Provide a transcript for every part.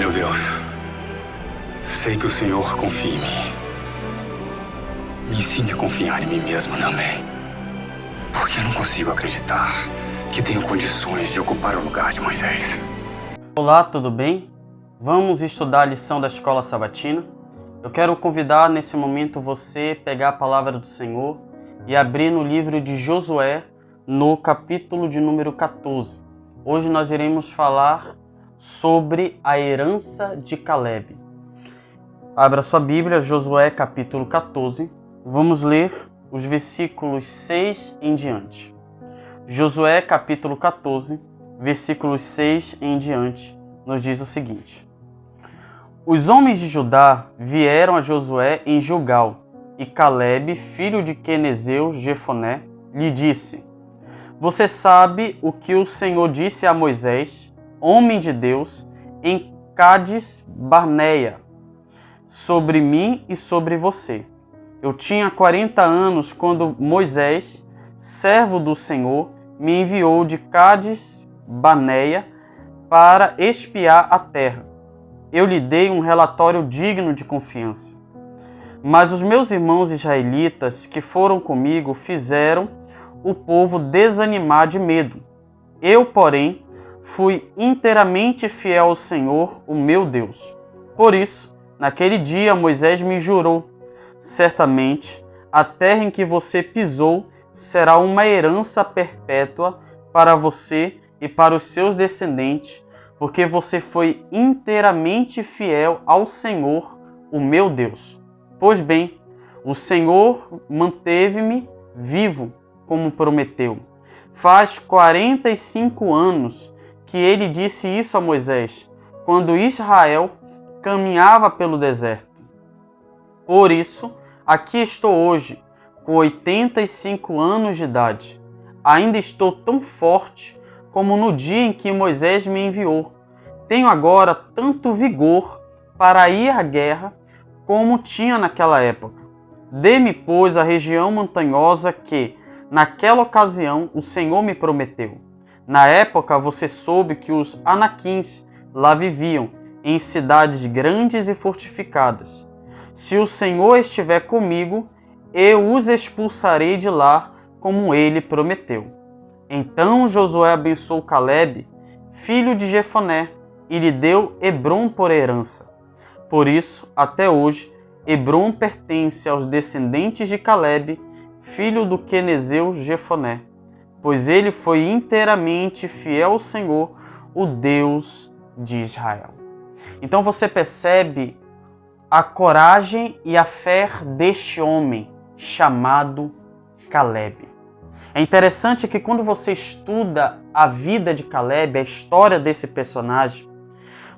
Meu Deus, sei que o Senhor confia em mim. Me ensine a confiar em mim mesmo também. Porque eu não consigo acreditar que tenho condições de ocupar o lugar de Moisés. Olá, tudo bem? Vamos estudar a lição da Escola Sabatina? Eu quero convidar nesse momento você a pegar a palavra do Senhor e abrir no livro de Josué, no capítulo de número 14. Hoje nós iremos falar sobre a herança de Caleb. Abra sua Bíblia, Josué capítulo 14. Vamos ler os versículos 6 em diante. Josué capítulo 14, versículos 6 em diante, nos diz o seguinte: Os homens de Judá vieram a Josué em Gilgal, e Caleb, filho de Quenezeu Jefoné, lhe disse: Você sabe o que o Senhor disse a Moisés, homem de Deus, em Cádiz Barneia, sobre mim e sobre você. Eu tinha 40 anos quando Moisés, servo do Senhor, me enviou de Cádiz Barneia para espiar a terra. Eu lhe dei um relatório digno de confiança. Mas os meus irmãos israelitas que foram comigo fizeram o povo desanimar de medo. Eu, porém, fui inteiramente fiel ao Senhor, o meu Deus. Por isso, naquele dia Moisés me jurou: certamente, a terra em que você pisou será uma herança perpétua para você e para os seus descendentes, porque você foi inteiramente fiel ao Senhor, o meu Deus. Pois bem, o Senhor manteve-me vivo, como prometeu. Faz 45 anos que ele disse isso a Moisés, quando Israel caminhava pelo deserto. Por isso, aqui estou hoje, com 85 anos de idade. Ainda estou tão forte como no dia em que Moisés me enviou. Tenho agora tanto vigor para ir à guerra como tinha naquela época. Dê-me, pois, a região montanhosa que, naquela ocasião, o Senhor me prometeu. Na época, você soube que os anaquins lá viviam, em cidades grandes e fortificadas. Se o Senhor estiver comigo, eu os expulsarei de lá, como ele prometeu. Então Josué abençoou Caleb, filho de Jefoné, e lhe deu Hebrom por herança. Por isso, até hoje, Hebrom pertence aos descendentes de Caleb, filho do Quenezeu Jefoné, pois ele foi inteiramente fiel ao Senhor, o Deus de Israel. Então você percebe a coragem e a fé deste homem chamado Caleb. É interessante que quando você estuda a vida de Caleb, a história desse personagem,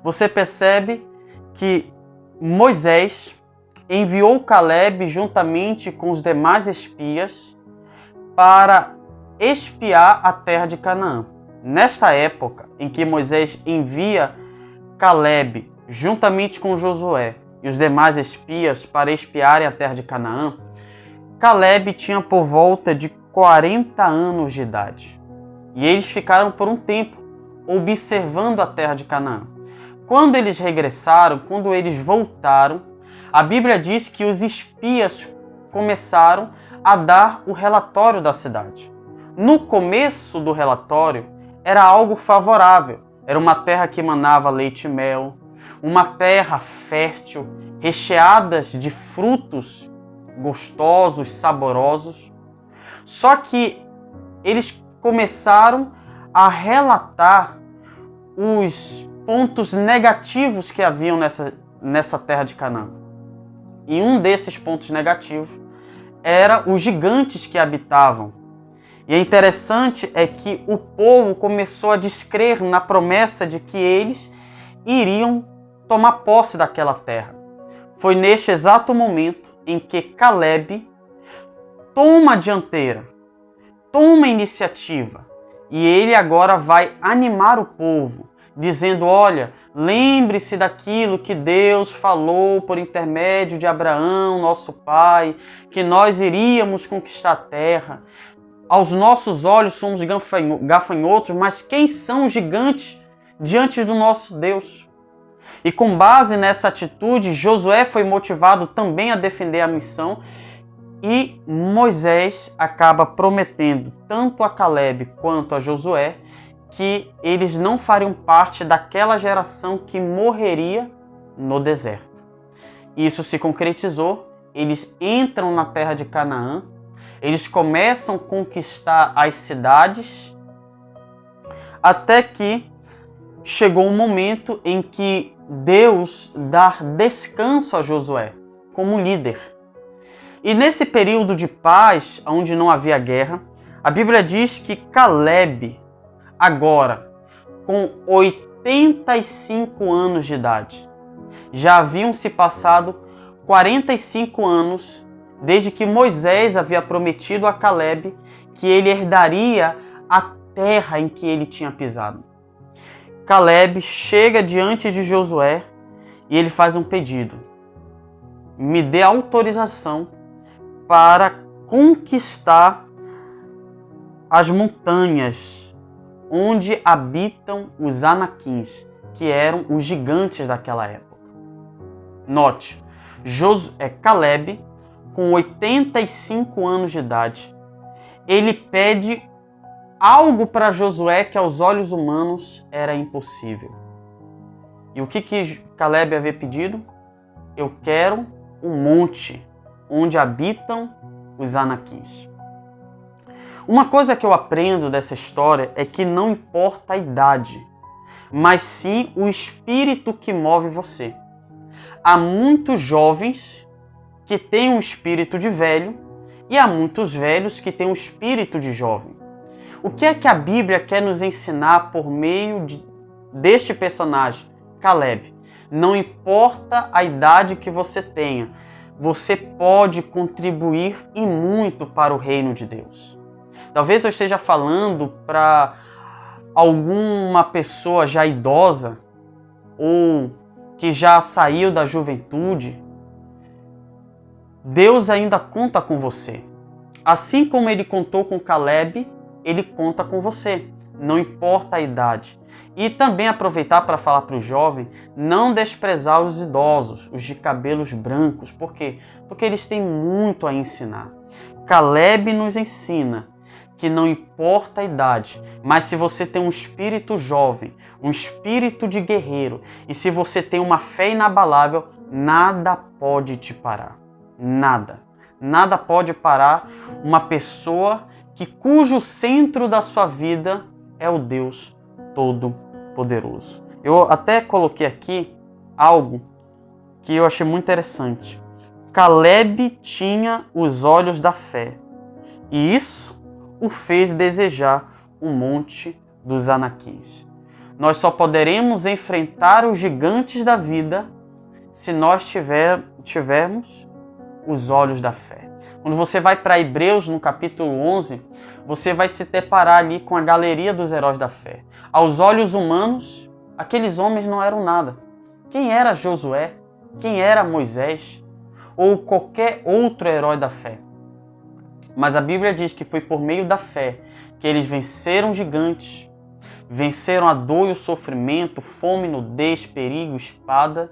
você percebe que Moisés enviou Caleb juntamente com os demais espias para espiar a terra de Canaã. Nesta época em que Moisés envia Caleb juntamente com Josué e os demais espias para espiarem a terra de Canaã, Caleb tinha por volta de 40 anos de idade. E eles ficaram por um tempo observando a terra de Canaã. Quando eles regressaram, quando eles voltaram, a Bíblia diz que os espias começaram a dar o relatório da cidade. No começo do relatório, era algo favorável. Era uma terra que emanava leite e mel, uma terra fértil, recheada de frutos gostosos, saborosos. Só que eles começaram a relatar os pontos negativos que haviam nessa terra de Canaã. E um desses pontos negativos era os gigantes que habitavam. E é interessante é que o povo começou a descrer na promessa de que eles iriam tomar posse daquela terra. Foi neste exato momento em que Caleb toma a dianteira, toma a iniciativa, e ele agora vai animar o povo, dizendo: olha, lembre-se daquilo que Deus falou por intermédio de Abraão, nosso pai, que nós iríamos conquistar a terra. Aos nossos olhos somos gafanhotos, mas quem são os gigantes diante do nosso Deus? E com base nessa atitude, Josué foi motivado também a defender a missão e Moisés acaba prometendo tanto a Caleb quanto a Josué que eles não fariam parte daquela geração que morreria no deserto. Isso se concretizou, eles entram na terra de Canaã, eles começam a conquistar as cidades, até que chegou um momento em que Deus dá descanso a Josué como líder. E nesse período de paz, onde não havia guerra, a Bíblia diz que Caleb, agora com 85 anos de idade, já haviam se passado 45 anos desde que Moisés havia prometido a Caleb que ele herdaria a terra em que ele tinha pisado. Caleb chega diante de Josué e ele faz um pedido: me dê autorização para conquistar as montanhas onde habitam os Anaquins, que eram os gigantes daquela época. Note, Caleb, com 85 anos de idade, ele pede algo para Josué que aos olhos humanos era impossível. E o que Caleb havia pedido? Eu quero um monte onde habitam os Anaquins. Uma coisa que eu aprendo dessa história é que não importa a idade, mas sim o espírito que move você. Há muitos jovens que têm um espírito de velho e há muitos velhos que têm um espírito de jovem. O que é que a Bíblia quer nos ensinar por meio deste personagem, Caleb? Não importa a idade que você tenha, você pode contribuir e muito para o reino de Deus. Talvez eu esteja falando para alguma pessoa já idosa ou que já saiu da juventude. Deus ainda conta com você. Assim como ele contou com Caleb, ele conta com você. Não importa a idade. E também aproveitar para falar para o jovem, não desprezar os idosos, os de cabelos brancos. Por quê? Porque eles têm muito a ensinar. Caleb nos ensina que não importa a idade, mas se você tem um espírito jovem, um espírito de guerreiro, e se você tem uma fé inabalável, nada pode te parar. Nada. Nada pode parar uma pessoa cujo centro da sua vida é o Deus Todo-Poderoso. Eu até coloquei aqui algo que eu achei muito interessante. Caleb tinha os olhos da fé, e isso o fez desejar o monte dos Anaquins. Nós só poderemos enfrentar os gigantes da vida se nós tivermos os olhos da fé. Quando você vai para Hebreus, no capítulo 11, você vai se deparar ali com a galeria dos heróis da fé. Aos olhos humanos, aqueles homens não eram nada. Quem era Josué? Quem era Moisés? Ou qualquer outro herói da fé? Mas a Bíblia diz que foi por meio da fé que eles venceram gigantes, venceram a dor e o sofrimento, fome, nudez, perigo, espada,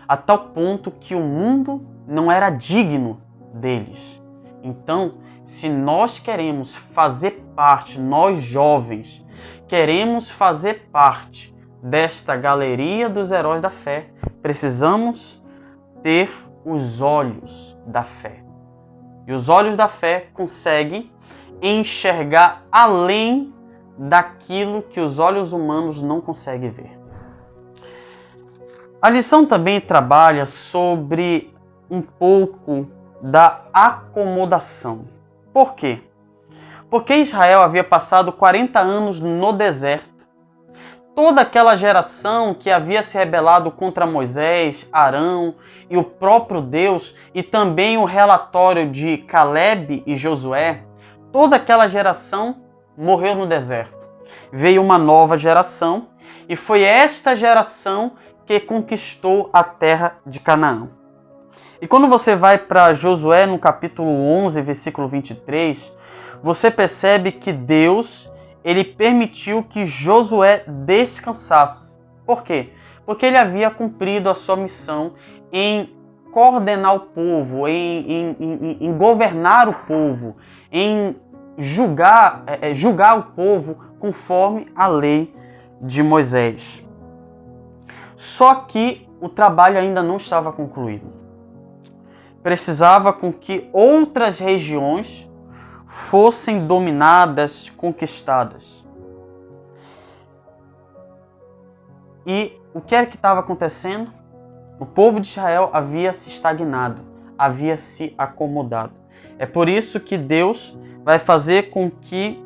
a tal ponto que o mundo não era digno deles. Então, se nós queremos fazer parte, nós jovens, queremos fazer parte desta galeria dos heróis da fé, precisamos ter os olhos da fé. E os olhos da fé conseguem enxergar além daquilo que os olhos humanos não conseguem ver. A lição também trabalha sobre um pouco da acomodação. Por quê? Porque Israel havia passado 40 anos no deserto. Toda aquela geração que havia se rebelado contra Moisés, Arão e o próprio Deus, e também o relatório de Caleb e Josué, toda aquela geração morreu no deserto. Veio uma nova geração e foi esta geração que conquistou a terra de Canaã. E quando você vai para Josué no capítulo 11, versículo 23, você percebe que Deus ele permitiu que Josué descansasse. Por quê? Porque ele havia cumprido a sua missão em coordenar o povo, em governar o povo, em julgar o povo conforme a lei de Moisés. Só que o trabalho ainda não estava concluído. Precisava com que outras regiões fossem dominadas, conquistadas. E o que era que estava acontecendo? O povo de Israel havia se estagnado, havia se acomodado. É por isso que Deus vai fazer com que...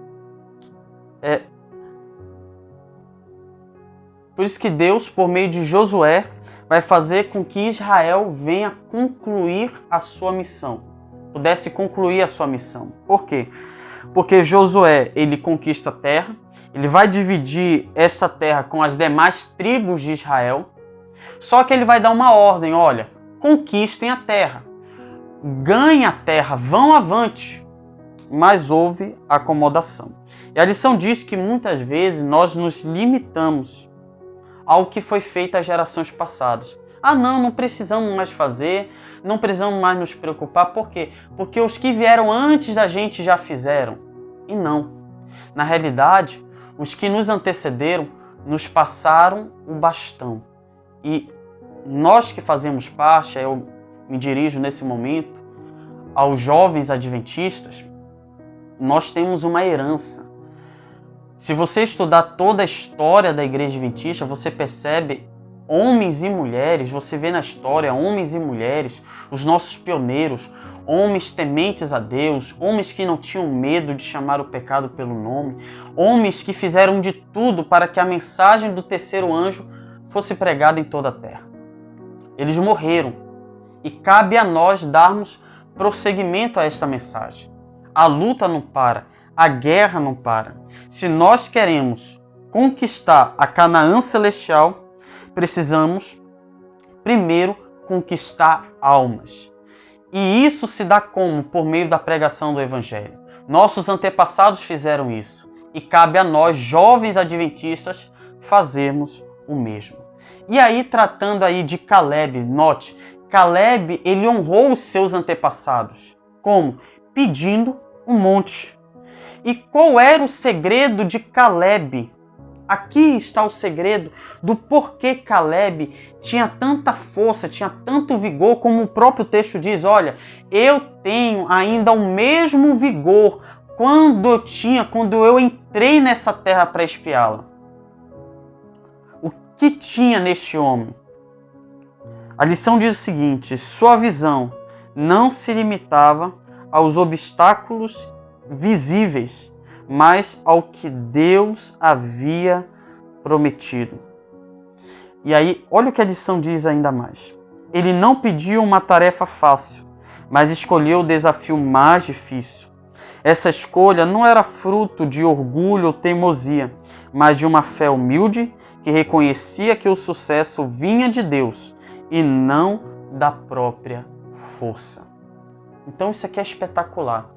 Por isso que Deus, por meio de Josué, vai fazer com que Israel venha concluir a sua missão. Pudesse concluir a sua missão. Por quê? Porque Josué, ele conquista a terra, ele vai dividir essa terra com as demais tribos de Israel, só que ele vai dar uma ordem, olha, conquistem a terra, ganhem a terra, vão avante. Mas houve acomodação. E a lição diz que muitas vezes nós nos limitamos ao que foi feito às gerações passadas. Não precisamos mais fazer, não precisamos mais nos preocupar. Por quê? Porque os que vieram antes da gente já fizeram. E não. Na realidade, os que nos antecederam nos passaram o bastão. E nós que fazemos parte, eu me dirijo nesse momento aos jovens adventistas, nós temos uma herança. Se você estudar toda a história da Igreja Adventista, você percebe homens e mulheres, você vê na história homens e mulheres, os nossos pioneiros, homens tementes a Deus, homens que não tinham medo de chamar o pecado pelo nome, homens que fizeram de tudo para que a mensagem do terceiro anjo fosse pregada em toda a terra. Eles morreram e cabe a nós darmos prosseguimento a esta mensagem. A luta não para, a guerra não para. Se nós queremos conquistar a Canaã celestial, precisamos primeiro conquistar almas. E isso se dá como? Por meio da pregação do Evangelho. Nossos antepassados fizeram isso. E cabe a nós, jovens adventistas, fazermos o mesmo. E aí, tratando aí de Caleb, note, Caleb, ele honrou os seus antepassados. Como? Pedindo um monte. E qual era o segredo de Caleb? Aqui está o segredo do porquê Caleb tinha tanta força, tinha tanto vigor, como o próprio texto diz, olha, eu tenho ainda o mesmo vigor quando eu entrei nessa terra para espiá-la. O que tinha neste homem? A lição diz o seguinte, sua visão não se limitava aos obstáculos visíveis, mas ao que Deus havia prometido. E aí, olha o que a lição diz ainda mais. Ele não pediu uma tarefa fácil, mas escolheu o desafio mais difícil. Essa escolha não era fruto de orgulho ou teimosia, mas de uma fé humilde que reconhecia que o sucesso vinha de Deus e não da própria força. Então isso aqui é espetacular.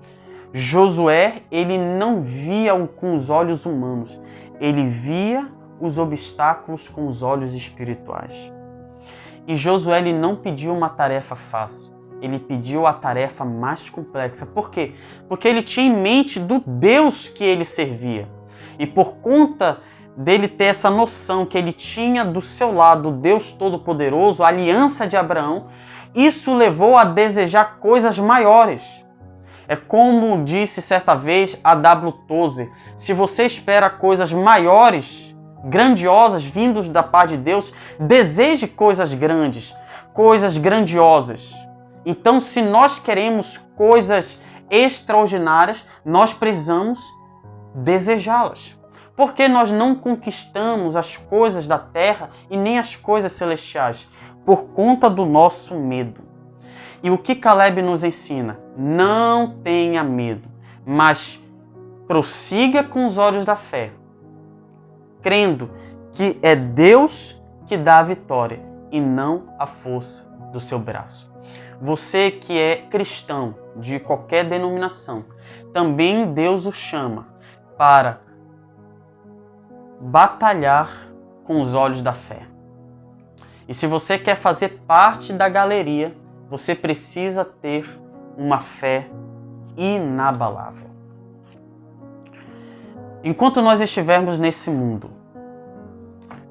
Josué, ele não via com os olhos humanos, ele via os obstáculos com os olhos espirituais. E Josué, ele não pediu uma tarefa fácil, ele pediu a tarefa mais complexa. Por quê? Porque ele tinha em mente do Deus que ele servia. E por conta dele ter essa noção que ele tinha do seu lado o Deus Todo-Poderoso, a aliança de Abraão, isso levou a desejar coisas maiores. É como disse certa vez a W. Tozer, se você espera coisas maiores, grandiosas, vindos da parte de Deus, deseje coisas grandes, coisas grandiosas. Então, se nós queremos coisas extraordinárias, nós precisamos desejá-las. Porque nós não conquistamos as coisas da terra e nem as coisas celestiais? Por conta do nosso medo. E o que Caleb nos ensina? Não tenha medo, mas prossiga com os olhos da fé, crendo que é Deus que dá a vitória e não a força do seu braço. Você que é cristão de qualquer denominação, também Deus o chama para batalhar com os olhos da fé. E se você quer fazer parte da galeria, você precisa ter uma fé inabalável. Enquanto nós estivermos nesse mundo,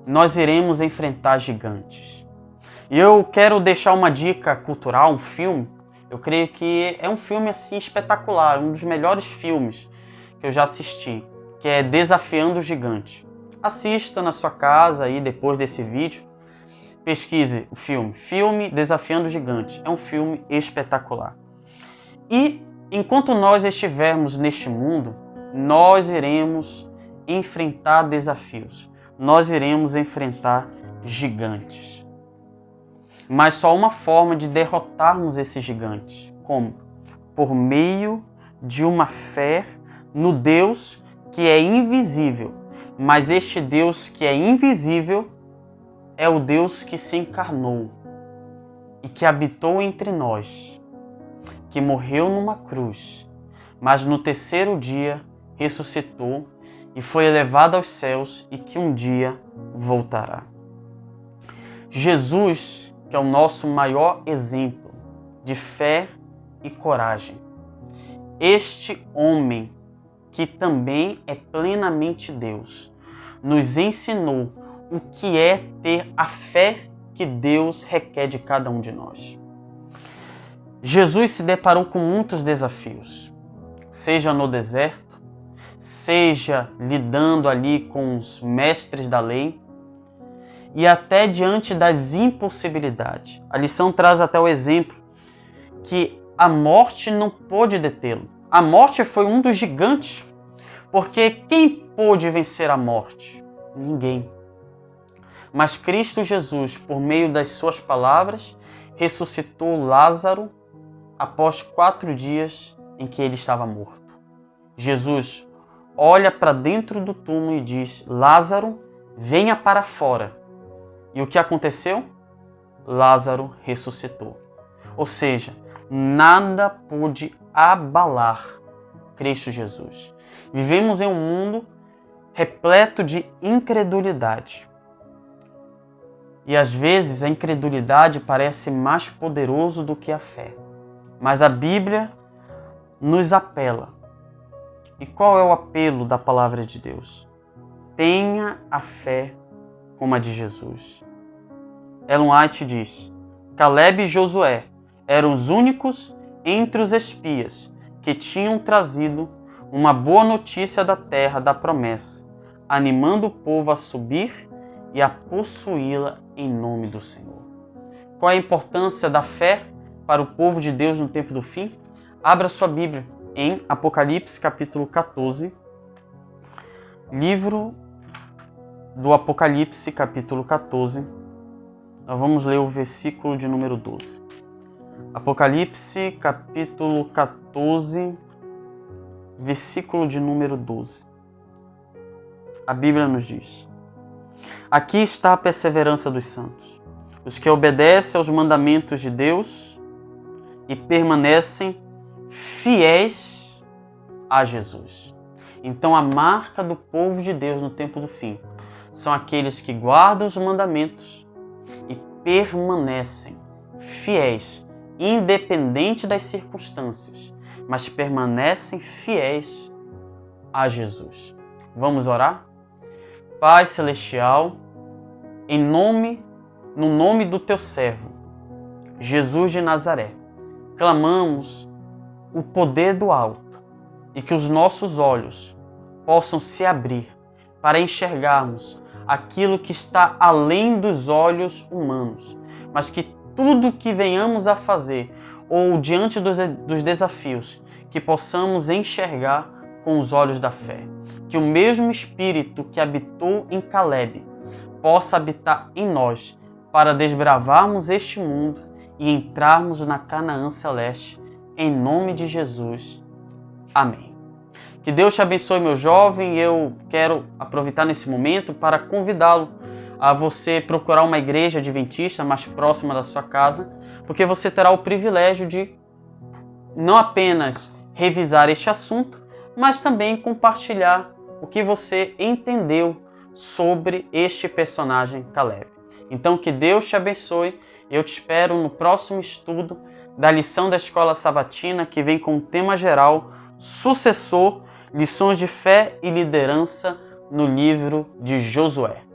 nós iremos enfrentar gigantes. E eu quero deixar uma dica cultural, um filme. Eu creio que é um filme assim espetacular, um dos melhores filmes que eu já assisti, que é Desafiando o Gigante. Assista na sua casa aí depois desse vídeo. Pesquise o filme Desafiando o Gigante. É um filme espetacular. E enquanto nós estivermos neste mundo, nós iremos enfrentar desafios. Nós iremos enfrentar gigantes. Mas só uma forma de derrotarmos esses gigantes. Como? Por meio de uma fé no Deus que é invisível. Mas este Deus que é invisível é o Deus que se encarnou e que habitou entre nós, que morreu numa cruz, mas no terceiro dia ressuscitou e foi elevado aos céus e que um dia voltará. Jesus, que é o nosso maior exemplo de fé e coragem. Este homem, que também é plenamente Deus, nos ensinou o que é ter a fé que Deus requer de cada um de nós. Jesus se deparou com muitos desafios, seja no deserto, seja lidando ali com os mestres da lei e até diante das impossibilidades. A lição traz até o exemplo que a morte não pôde detê-lo. A morte foi um dos gigantes, porque quem pôde vencer a morte? Ninguém. Mas Cristo Jesus, por meio das suas palavras, ressuscitou Lázaro após 4 dias em que ele estava morto. Jesus olha para dentro do túmulo e diz: Lázaro, venha para fora. E o que aconteceu? Lázaro ressuscitou. Ou seja, nada pôde abalar Cristo Jesus. Vivemos em um mundo repleto de incredulidade. E às vezes a incredulidade parece mais poderoso do que a fé. Mas a Bíblia nos apela. E qual é o apelo da palavra de Deus? Tenha a fé como a de Jesus. Ellen White diz: Caleb e Josué eram os únicos entre os espias que tinham trazido uma boa notícia da terra da promessa, animando o povo a subir e a possuí-la em nome do Senhor. Qual é a importância da fé para o povo de Deus no tempo do fim? Abra sua Bíblia em Apocalipse capítulo 14, livro do Apocalipse capítulo 14, nós vamos ler o versículo de número 12. Apocalipse capítulo 14, versículo de número 12. A Bíblia nos diz: Aqui está a perseverança dos santos, os que obedecem aos mandamentos de Deus e permanecem fiéis a Jesus. Então a marca do povo de Deus no tempo do fim são aqueles que guardam os mandamentos e permanecem fiéis, independente das circunstâncias, mas permanecem fiéis a Jesus. Vamos orar? Pai Celestial, no nome do Teu servo, Jesus de Nazaré, clamamos o poder do alto e que os nossos olhos possam se abrir para enxergarmos aquilo que está além dos olhos humanos, mas que tudo que venhamos a fazer ou diante dos desafios, que possamos enxergar com os olhos da fé. Que o mesmo Espírito que habitou em Caleb possa habitar em nós para desbravarmos este mundo e entrarmos na Canaã Celeste, em nome de Jesus. Amém. Que Deus te abençoe, meu jovem. Eu quero aproveitar nesse momento para convidá-lo a você procurar uma igreja adventista mais próxima da sua casa, porque você terá o privilégio de não apenas revisar este assunto, mas também compartilhar o que você entendeu sobre este personagem Caleb. Então que Deus te abençoe. Eu te espero no próximo estudo da lição da Escola Sabatina, que vem com o tema geral Sucessor, lições de fé e liderança no livro de Josué.